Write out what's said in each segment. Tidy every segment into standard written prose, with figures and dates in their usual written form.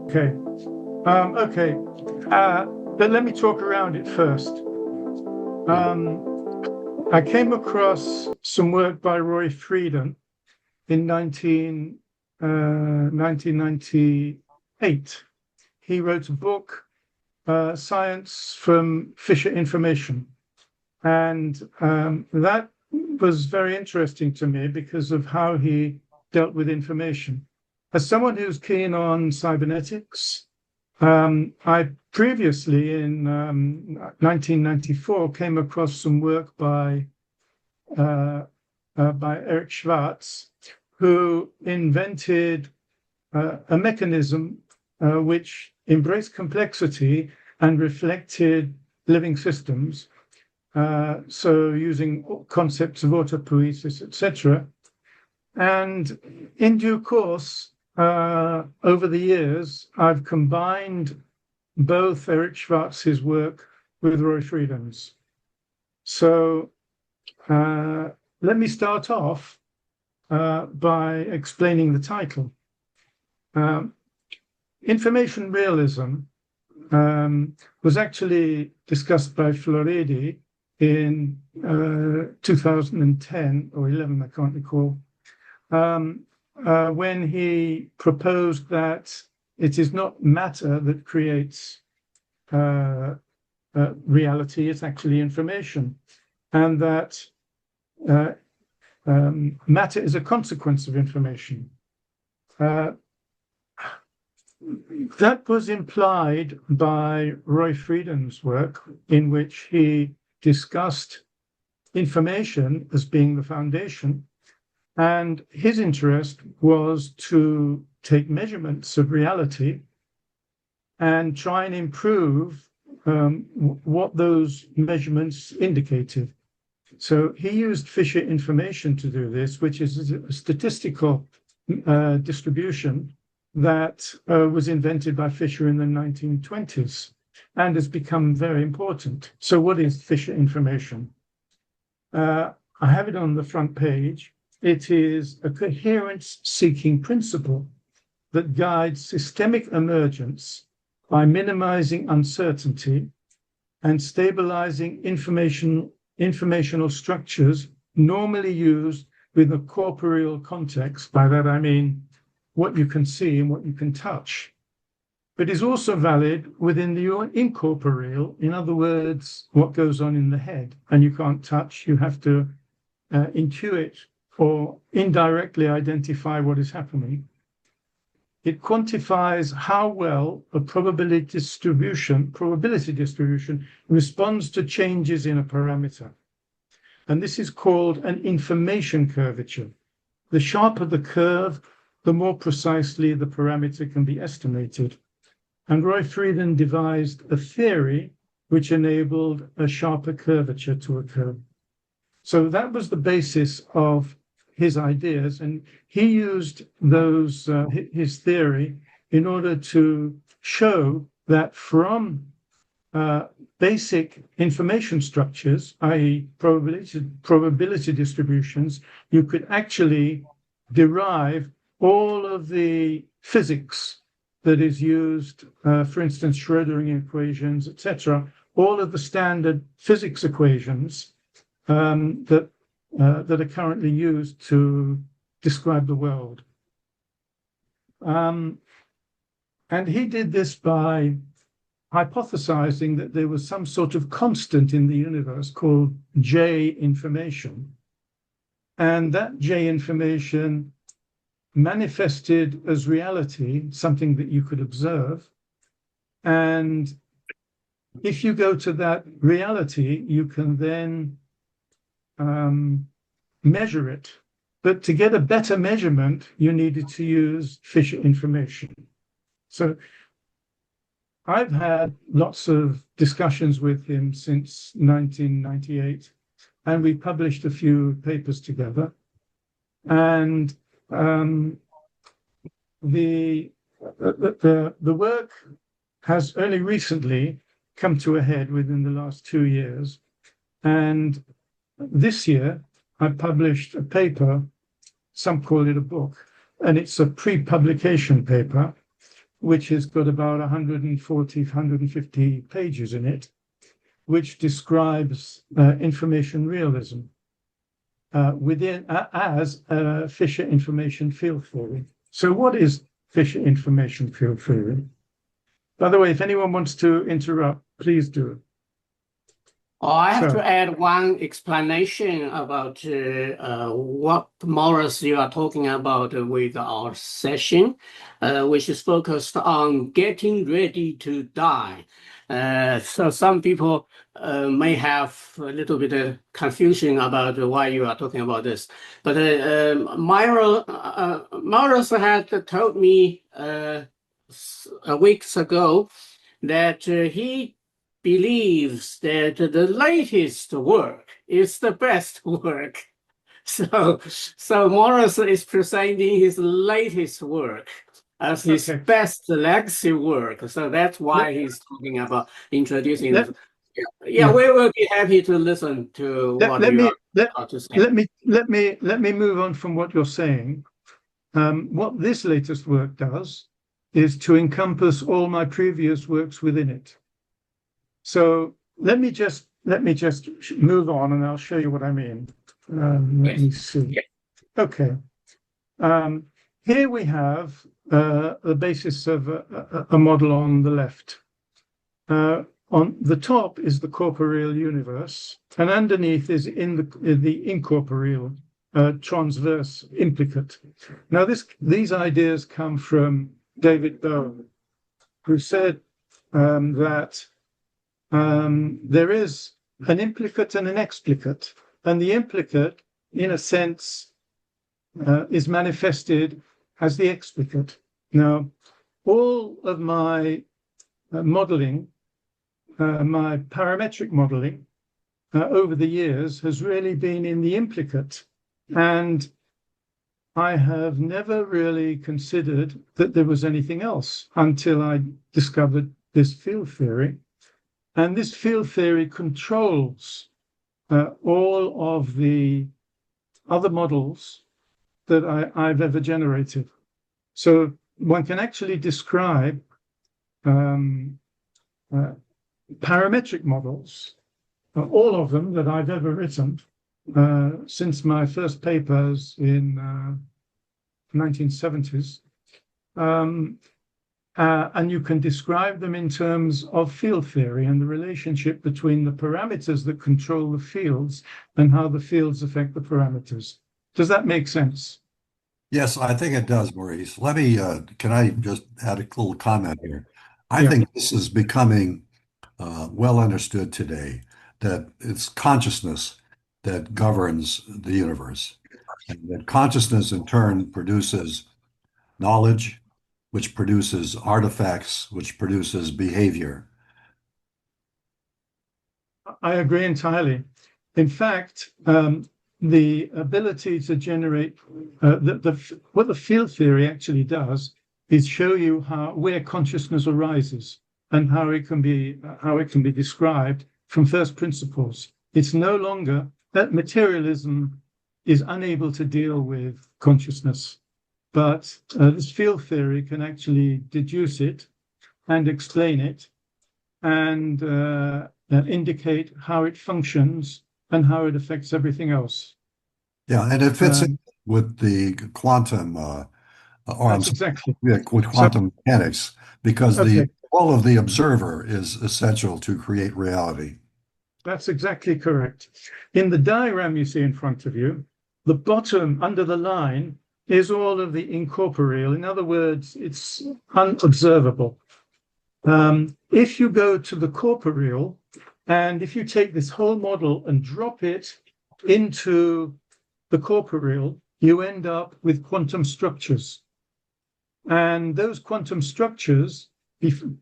Okay. Okay. But let me talk around it first. I came across some work by Roy Friedan in 1998. He wrote a book, Science from Fisher Information. And that was very interesting to me because of how he dealt with information. As someone who's keen on cybernetics, I previously in 1994 came across some work by Eric Schwartz, who invented a mechanism which embraced complexity and reflected living systems. So using concepts of autopoiesis, etc. And in due course, over the years, I've combined both Eric Schwartz's work with Roy Friedan's. So let me start off by explaining the title. Information realism was actually discussed by Floridi in 2010 or 11, I can't recall, when he proposed that it is not matter that creates reality, it's actually information, and that matter is a consequence of information. That was implied by Roy Friedan's work, in which he discussed information as being the foundation. And his interest was to take measurements of reality and try and improve what those measurements indicated. So he used Fisher information to do this, which is a statistical distribution that was invented by Fisher in the 1920s and has become very important. So what is Fisher information? I have it on the front page. It is a coherence-seeking principle that guides systemic emergence by minimizing uncertainty and stabilizing informational structures normally used with a corporeal context. By that I mean what you can see and what you can touch. But is also valid within the incorporeal, in other words, what goes on in the head, and you can't touch, you have to intuit or indirectly identify what is happening. It quantifies how well a probability distribution responds to changes in a parameter. And this is called an information curvature. The sharper the curve, the more precisely the parameter can be estimated. And Roy Friedan devised a theory which enabled a sharper curvature to occur. So that was the basis of his ideas, and he used his theory in order to show that from basic information structures, i.e. probability distributions, you could actually derive all of the physics that is used, for instance, Schrödingerian equations, etc., all of the standard physics equations that are currently used to describe the world. And he did this by hypothesizing that there was some sort of constant in the universe called J information. And that J information manifested as reality, something that you could observe. And if you go to that reality, you can then measure it. But to get a better measurement, you needed to use Fisher information. So I've had lots of discussions with him since 1998, and we published a few papers together. And the work has only recently come to a head within the last 2 years. And this year, I published a paper some call it a book, and it's a pre-publication paper, which has got about 140, 150 pages in it, which describes information realism as Fisher information field theory. So what is Fisher information field theory? By the way, if anyone wants to interrupt, please do. I have to add one explanation about what Maurice you are talking about with our session, which is focused on getting ready to die. So some people may have a little bit of confusion about why you are talking about this. But Maurice had told me weeks ago that he believes that the latest work is the best work. So Maurice is presenting his latest work as his best legacy work. So that's why he's talking about introducing this. Yeah, we will be happy to listen to what you are to say. Let me move on from what you're saying. What this latest work does is to encompass all my previous works within it. So let me just move on, and I'll show you what I mean. Let me see. Yeah. Okay. Here we have the basis of a model on the left. On the top is the corporeal universe, and underneath is the incorporeal transverse implicate. Now, these ideas come from David Bohm, who said that there is an implicate and an explicate, and the implicate, in a sense, is manifested as the explicate. Now, all of my modeling, my parametric modeling over the years has really been in the implicate, and I have never really considered that there was anything else until I discovered this field theory. And this field theory controls all of the other models that I've ever generated. So one can actually describe parametric models, all of them that I've ever written since my first papers in 1970s. And you can describe them in terms of field theory and the relationship between the parameters that control the fields and how the fields affect the parameters. Does that make sense? Yes, I think it does, Maurice. Can I just add a little comment here? I think this is becoming well understood today, that it's consciousness that governs the universe, and that consciousness in turn produces knowledge, which produces artifacts, which produces behavior. I agree entirely. In fact, the ability to generate what the field theory actually does is show you where consciousness arises and how it can be described from first principles. It's no longer that materialism is unable to deal with consciousness. But this field theory can actually deduce it and explain it and indicate how it functions and how it affects everything else. Yeah, and it fits in with the quantum, with quantum mechanics, because the role of the observer is essential to create reality. That's exactly correct. In the diagram you see in front of you, the bottom under the line is all of the incorporeal. In other words, it's unobservable. If you go to the corporeal, and if you take this whole model and drop it into the corporeal, you end up with quantum structures. And those quantum structures,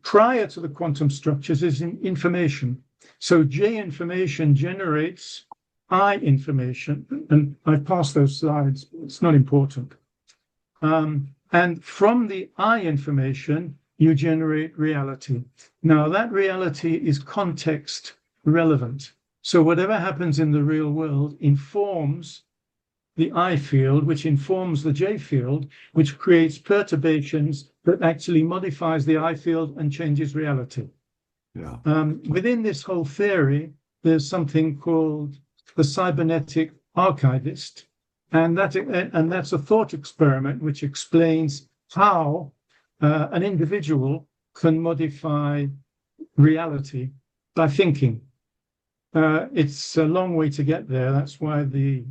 prior to the quantum structures, is information. So J information generates I information, and I've passed those slides, it's not important. And from the I information, you generate reality. Now, that reality is context relevant. So whatever happens in the real world informs the I field, which informs the J field, which creates perturbations that actually modifies the I field and changes reality. Yeah. Within this whole theory, there's something called the cybernetic archivist, and that's a thought experiment which explains how an individual can modify reality by thinking. It's a long way to get there. That's why the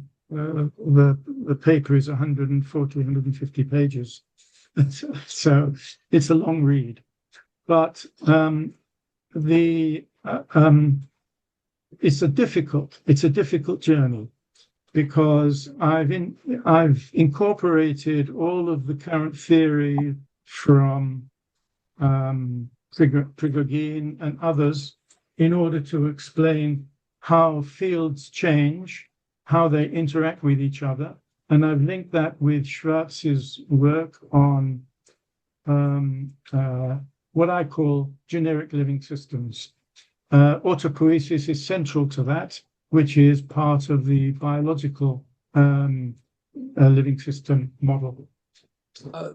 paper is 140, 150 pages. So it's a long read. But it's a difficult journey, because I've incorporated all of the current theory from Prigogine and others in order to explain how fields change, how they interact with each other. And I've linked that with Schwartz's work on what I call generic living systems. Autopoiesis is central to that, which is part of the biological living system model.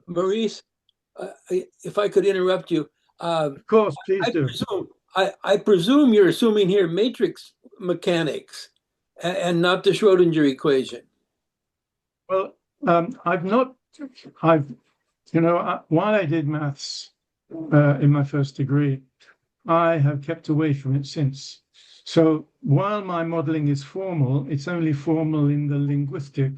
Maurice, if I could interrupt you. Of course, please do. I presume you're assuming here matrix mechanics and not the Schrodinger equation. Well, while I did maths in my first degree, I have kept away from it since. So while my modeling is formal, it's only formal in the linguistic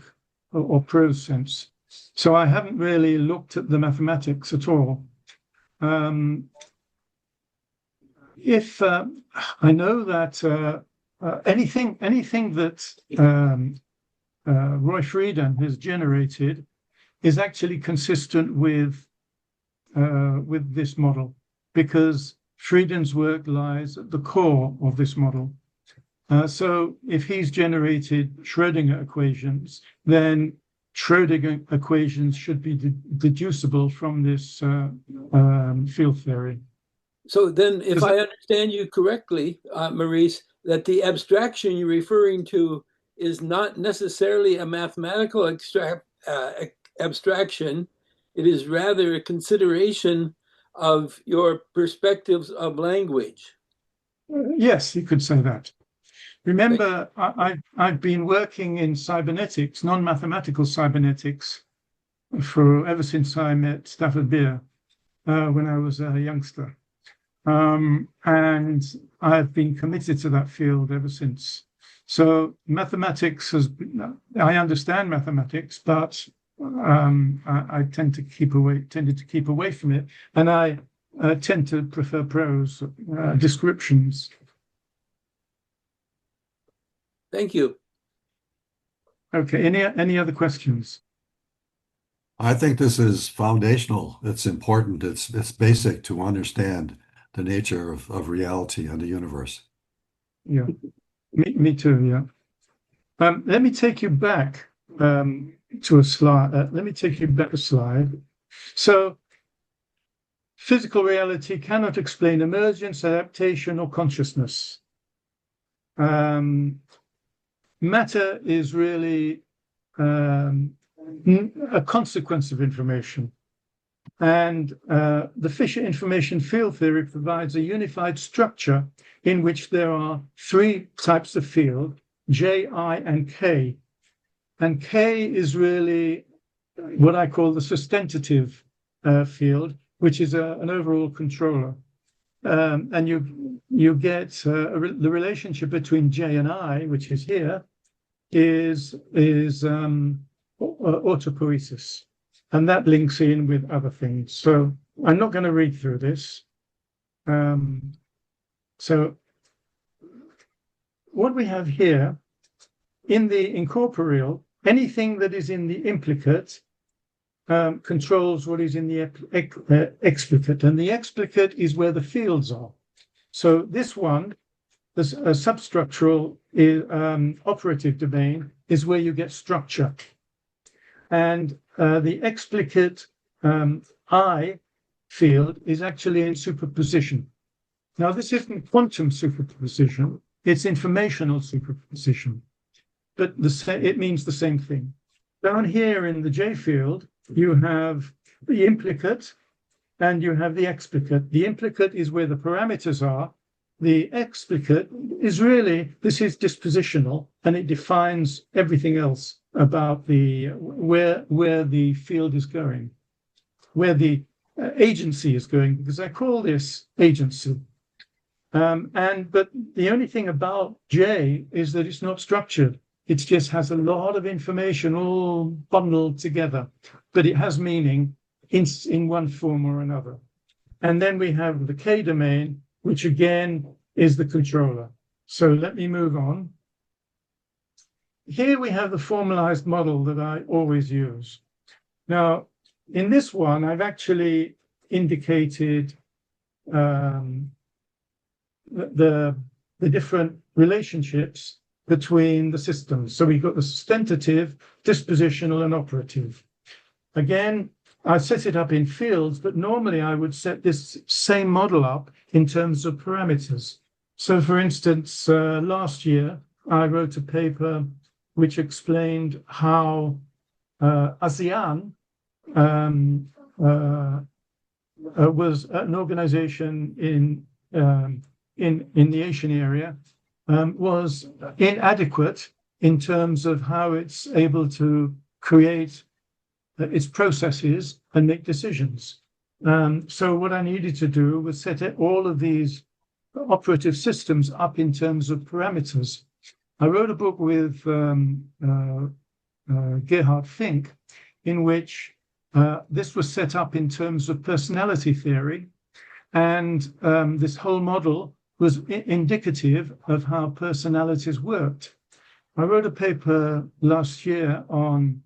or prose sense. So I haven't really looked at the mathematics at all. If I know that anything that Roy Friedan has generated is actually consistent with this model, because Friedan's work lies at the core of this model. So if he's generated Schrodinger equations, then Schrodinger equations should be deducible from this field theory. So then, if I understand you correctly, Maurice, that the abstraction you're referring to is not necessarily a mathematical abstraction. It is rather a consideration of your perspectives of language. Yes, you could say that. Remember, I've been working in cybernetics, non-mathematical cybernetics, ever since I met Stafford Beer when I was a youngster. And I've been committed to that field ever since. So mathematics I understand mathematics, but I tended to keep away from it, and I tend to prefer prose descriptions. Thank you. Okay. Any other questions? I think this is foundational. It's important. It's basic to understand the nature of reality and the universe. Yeah, me too. Yeah. Let me take you back to a slide. Let me take you back a slide. So, physical reality cannot explain emergence, adaptation, or consciousness. Matter is really a consequence of information. And the Fisher information field theory provides a unified structure in which there are three types of field, J, I, and K. And K is really what I call the sustentative field, which is an overall controller. And you get the relationship between J and I, which is here, is autopoiesis. And that links in with other things. So I'm not going to read through this. So what we have here in the incorporeal, anything that is in the implicate controls what is in the explicate. And the explicate is where the fields are. So this one, this substructural operative domain, is where you get structure. And the explicate I field is actually in superposition. Now, this isn't quantum superposition, it's informational superposition, but it means the same thing. Down here in the J field, you have the implicate and you have the explicate. The implicate is where the parameters are. The explicate is really, this is dispositional, and it defines everything else about the where the field is going, where the agency is going, because I call this agency. But the only thing about J is that it's not structured. It just has a lot of information all bundled together, but it has meaning in one form or another. And then we have the K domain, which again is the controller. So let me move on. Here we have the formalized model that I always use. Now, in this one, I've actually indicated the different relationships between the systems. So we've got the sustentative, dispositional, and operative. Again, I set it up in fields, but normally I would set this same model up in terms of parameters. So for instance, last year, I wrote a paper which explained how ASEAN was an organization in the Asian area, was inadequate in terms of how it's able to create its processes and make decisions. So what I needed to do was set all of these operative systems up in terms of parameters. I wrote a book with Gerhard Fink, in which this was set up in terms of personality theory, and this whole model was indicative of how personalities worked. I wrote a paper last year on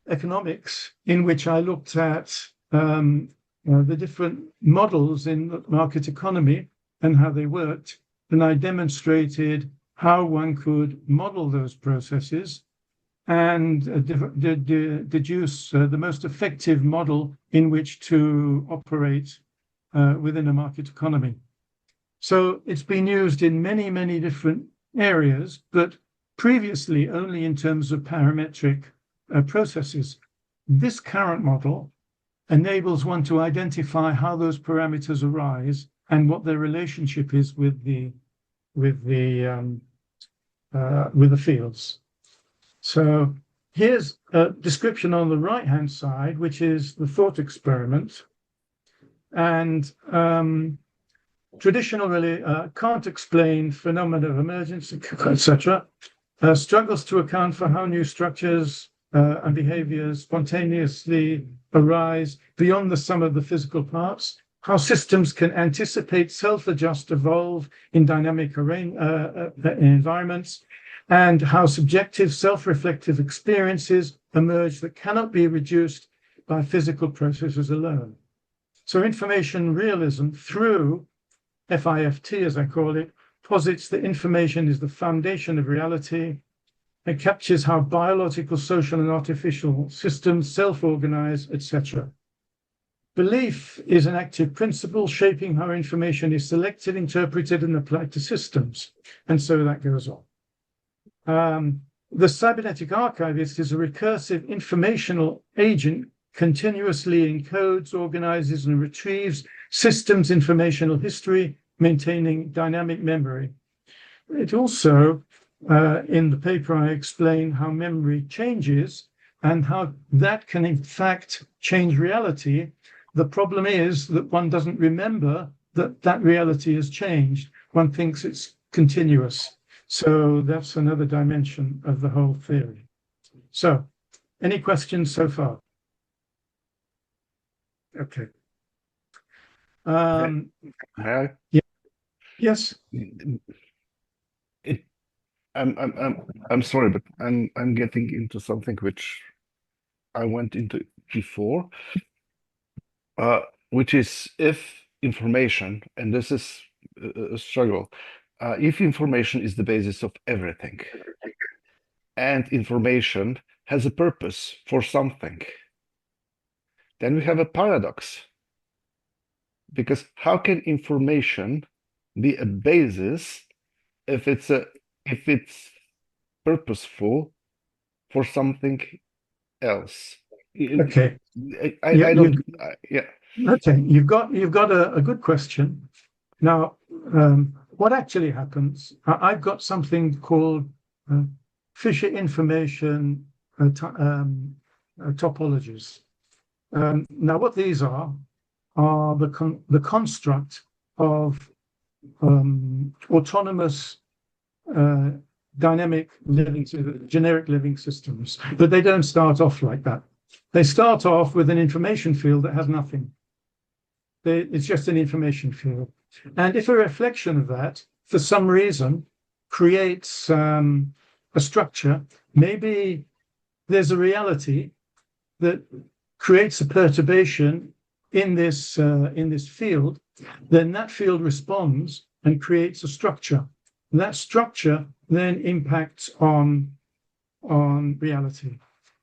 economics, in which I looked at the different models in the market economy and how they worked, and I demonstrated how one could model those processes and deduce the most effective model in which to operate within a market economy. So it's been used in many, many different areas, but previously only in terms of parametric processes. This current model enables one to identify how those parameters arise and what their relationship is with the fields. So here's a description on the right-hand side, which is the thought experiment. And traditional really can't explain phenomena of emergence, etc. Struggles to account for how new structures and behaviors spontaneously arise beyond the sum of the physical parts, how systems can anticipate, self-adjust, evolve in dynamic environments, and how subjective, self-reflective experiences emerge that cannot be reduced by physical processes alone. So information realism through FIFT, as I call it, posits that information is the foundation of reality. It captures how biological, social, and artificial systems self-organize, etc. Belief is an active principle shaping how information is selected, interpreted, and applied to systems. And so that goes on. The cybernetic archivist is a recursive informational agent, continuously encodes, organizes, and retrieves systems informational history, maintaining dynamic memory. It also, in the paper, I explain how memory changes and how that can in fact change reality. The problem is that one doesn't remember that reality has changed. One thinks it's continuous. So that's another dimension of the whole theory. So, any questions so far? Okay. May I? Yeah. Yes. I'm sorry, but I'm getting into something which I went into before, which is if information, and this is a struggle, if information is the basis of everything, and information has a purpose for something, then we have a paradox. Because how can information be a basis if it's purposeful for something else. Okay. I don't. Yeah. Okay. You've got a good question. Now, what actually happens? I've got something called Fisher information topologies. Now, what these are the construct of autonomous dynamic generic living systems, but they don't start off like that. They start off with an information field that has nothing. It's just an information field. And if a reflection of that, for some reason, creates a structure, maybe there's a reality that creates a perturbation in this field, then that field responds and creates a structure. And that structure then impacts on reality.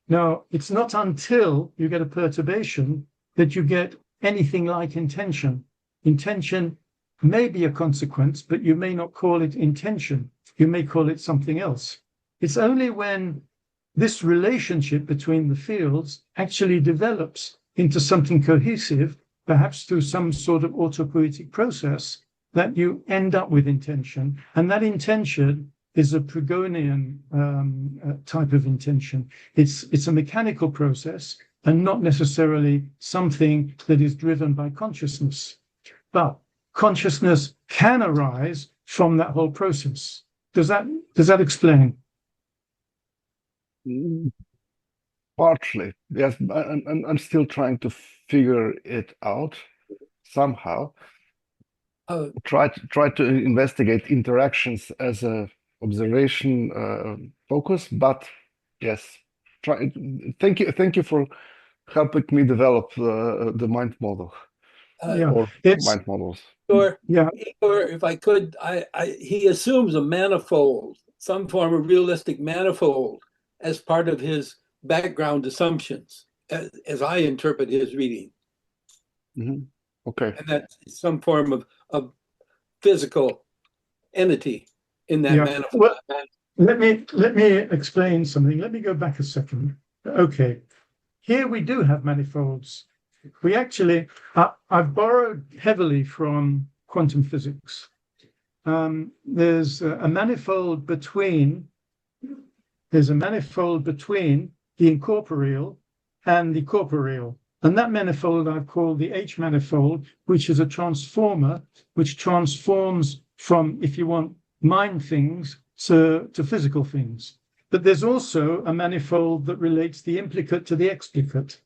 Now, it's not until you get a perturbation that you get anything like intention. Intention may be a consequence, but you may not call it intention. You may call it something else. It's only when this relationship between the fields actually develops into something cohesive, perhaps through some sort of autopoietic process, that you end up with intention. And that intention is a Pregonian type of intention. It's a mechanical process and not necessarily something that is driven by consciousness. But consciousness can arise from that whole process. Does that explain? Partially, yes. I'm still trying to figure it out somehow. Try to investigate interactions as a observation focus, but yes. Thank you for helping me develop the mind model or mind models. Or if I could, he assumes a manifold, some form of realistic manifold, as part of his background assumptions, as I interpret his reading. Mm-hmm. Okay. And that's some form of physical entity in that manifold. Well, let me explain something. Let me go back a second. Okay. Here we do have manifolds. We actually, I've borrowed heavily from quantum physics. There's a manifold between the incorporeal and the corporeal. And that manifold I've called the H manifold, which is a transformer, which transforms from, if you want, mind things to physical things. But there's also a manifold that relates the implicate to the explicate.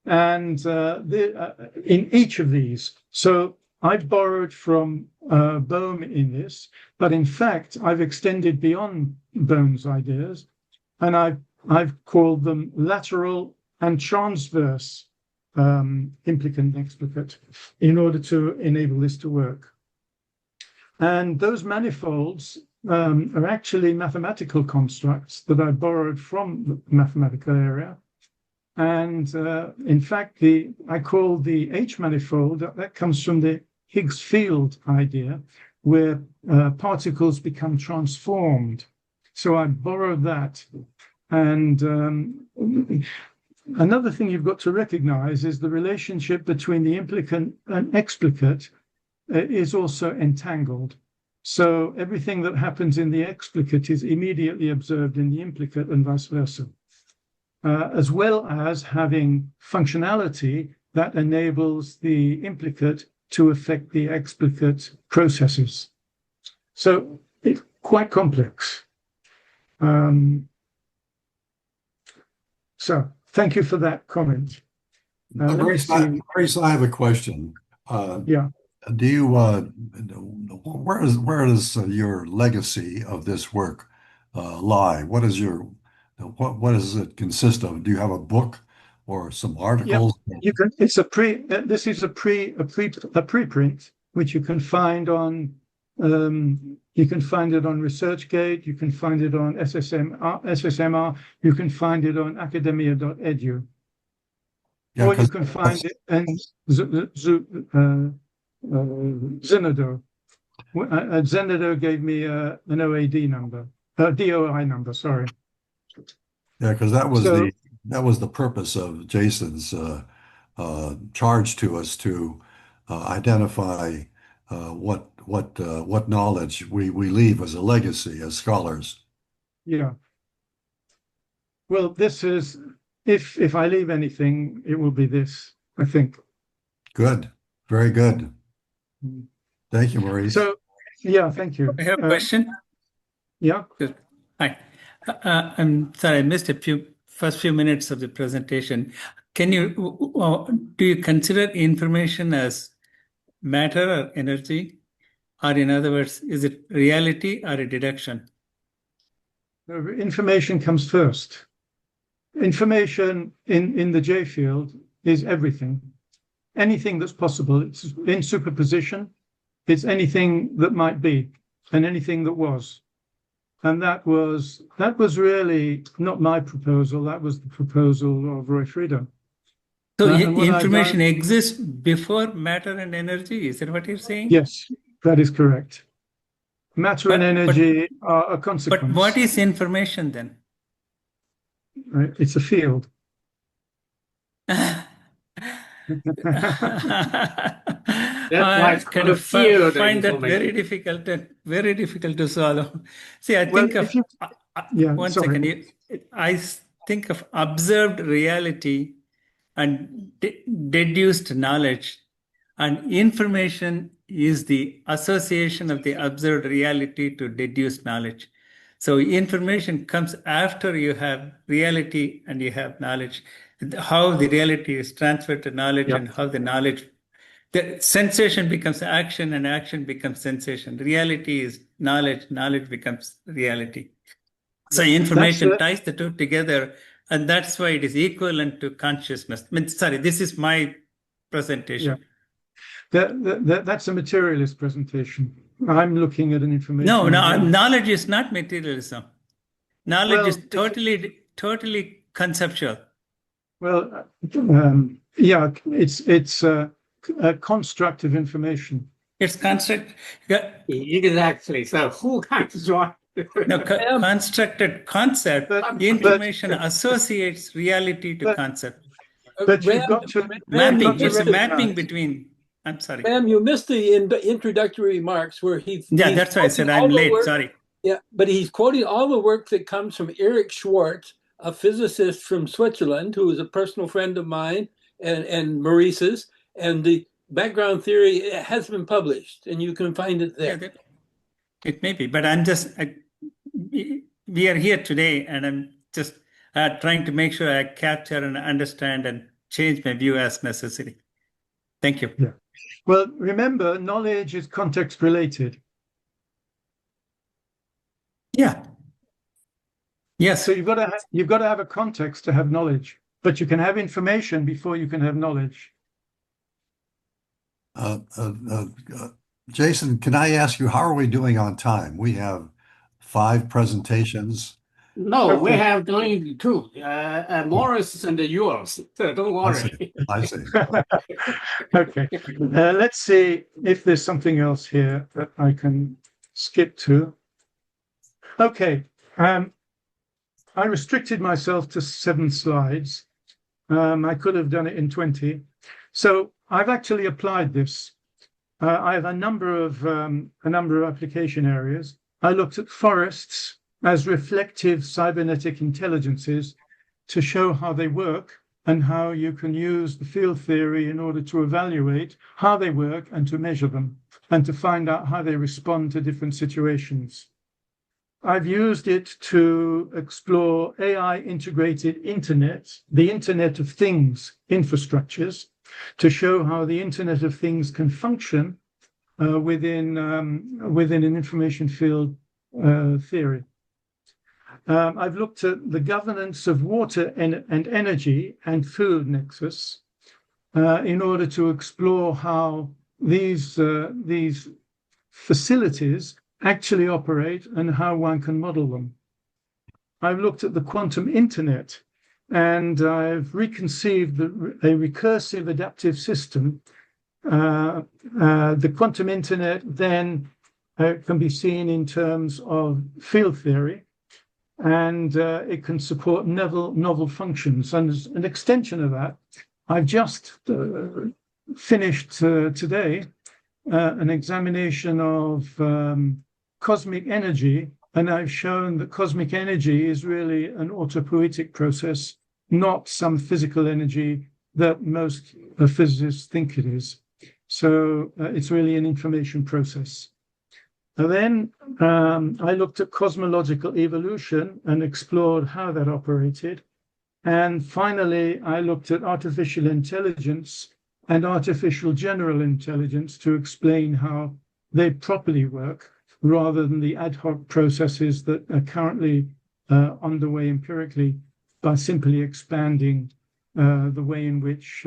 And in each of these. So I've borrowed from Bohm in this, but in fact, I've extended beyond Bohm's ideas, and I've called them lateral and transverse implicant and explicate in order to enable this to work. And those manifolds are actually mathematical constructs that I borrowed from the mathematical area. And in fact, I call the H manifold, that comes from the Higgs field idea, where particles become transformed. So I borrowed that. And another thing you've got to recognize is the relationship between the implicant and explicate is also entangled. So everything that happens in the explicate is immediately observed in the implicate and vice versa. As well as having functionality that enables the implicate to affect the explicate processes. So it's quite complex. So thank you for that comment. Maurice, I have a question. Yeah. Do you, where does your legacy of this work lie? What does it consist of? Do you have a book or some articles? Yep. You can. It's this is a preprint which you can find on. You can find it on ResearchGate. You can find it on SSMR. You can find it on academia.edu. Yeah, or you can find it in Zenodo. Zenado gave me an OAD number, DOI number, sorry. Yeah, because that was So, the purpose of Jason's charge to us to identify what knowledge we leave as a legacy as scholars. yeah. Well, this is, if I leave anything, it will be this, I think. Good, very good. Thank you, Maurice. So, yeah, thank you. I have a question. Yeah. Good. Hi. I'm sorry, I missed first few minutes of the presentation. Do you consider information as matter or energy? Or in other words, is it reality or a deduction? Information comes first. Information in the J field is everything. Anything that's possible. It's in superposition. It's anything that might be and anything that was. And that was really not my proposal. That was the proposal of Roy Frieda. So information exists before matter and energy. Is that what you're saying? Yes, that is correct. Matter and energy are a consequence. But what is information then? Right? It's a field. That's I kind of field find that information. very difficult to swallow. See, I think of one second. I think of observed reality and deduced knowledge, and information is the association of the observed reality to deduced knowledge. So information comes after you have reality and you have knowledge. How the reality is transferred to knowledge and how the sensation becomes action and action becomes sensation. Reality is knowledge, knowledge becomes reality. So information ties the two together, and that's why it is equivalent to consciousness. I mean, sorry, this is my presentation. Yeah. That's a materialist presentation. I'm looking at an information. No, knowledge is not materialism. Knowledge is totally conceptual. Well, yeah, it's a construct of information. It's construct. Exactly. So who construct? No, constructed concept. Information associates reality to concept. But you've got to mapping. It's a mapping between. I'm sorry. Ma'am, you missed the introductory remarks where he. Yeah, that's why I said I'm late. Sorry. Yeah, but he's quoting all the work that comes from Erich Schwartz, a physicist from Switzerland, who is a personal friend of mine and Maurice's, and the background theory has been published, and you can find it there. Yeah, it may be, but we are here today, and I'm just trying to make sure I capture and understand and change my view as necessary. Thank you. Yeah. Well, remember, knowledge is context related. Yeah. Yes. So you've got to have a context to have knowledge, but you can have information before you can have knowledge. Jason, can I ask you, how are we doing on time? We have 5 presentations. No, we have doing 2. Maurice and the Yolles. So don't worry. I see. Okay. Let's see if there's something else here that I can skip to. Okay. I restricted myself to 7 slides. I could have done it in 20. So I've actually applied this. I have a number of application areas. I looked at forests as reflective cybernetic intelligences to show how they work and how you can use the field theory in order to evaluate how they work and to measure them and to find out how they respond to different situations. I've used it to explore AI integrated internet, the Internet of Things infrastructures, to show how the Internet of Things can function within an information field theory. I've looked at the governance of water and energy and food nexus in order to explore how these facilities actually operate and how one can model them. I've looked at the quantum internet, and I've reconceived a recursive adaptive system. The quantum internet then can be seen in terms of field theory, and it can support novel functions. And as an extension of that, I've just finished today an examination of cosmic energy, and I've shown that cosmic energy is really an autopoietic process, not some physical energy that most physicists think it is. So it's really an information process. And then I looked at cosmological evolution and explored how that operated. And finally, I looked at artificial intelligence and artificial general intelligence to explain how they properly work, rather than the ad hoc processes that are currently underway empirically by simply expanding the way in which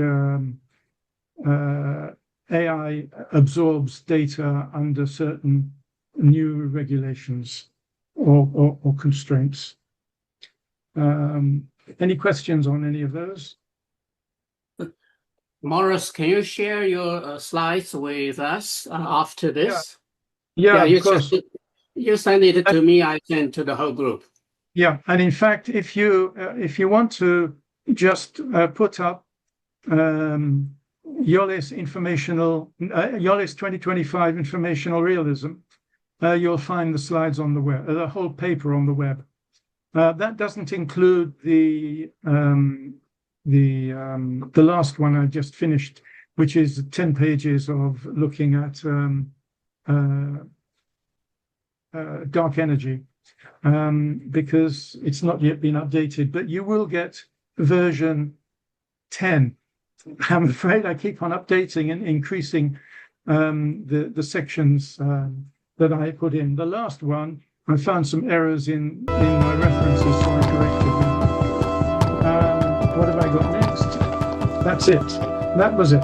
AI absorbs data under certain new regulations or constraints. Any questions on any of those? Maurice, can you share your slides with us after this? Yeah, you of course. You send it to me, I send to the whole group. Yeah, and in fact, if you want to just put up Yolles 2025 informational realism, you'll find the slides on the web, the whole paper on the web. That doesn't include the last one I just finished, which is 10 pages of looking at dark energy, because it's not yet been updated, but you will get version 10. I'm afraid I keep on updating and increasing the sections that I put in. The last one, I found some errors in my references, so I corrected them. What have I got next? That's it. That was it.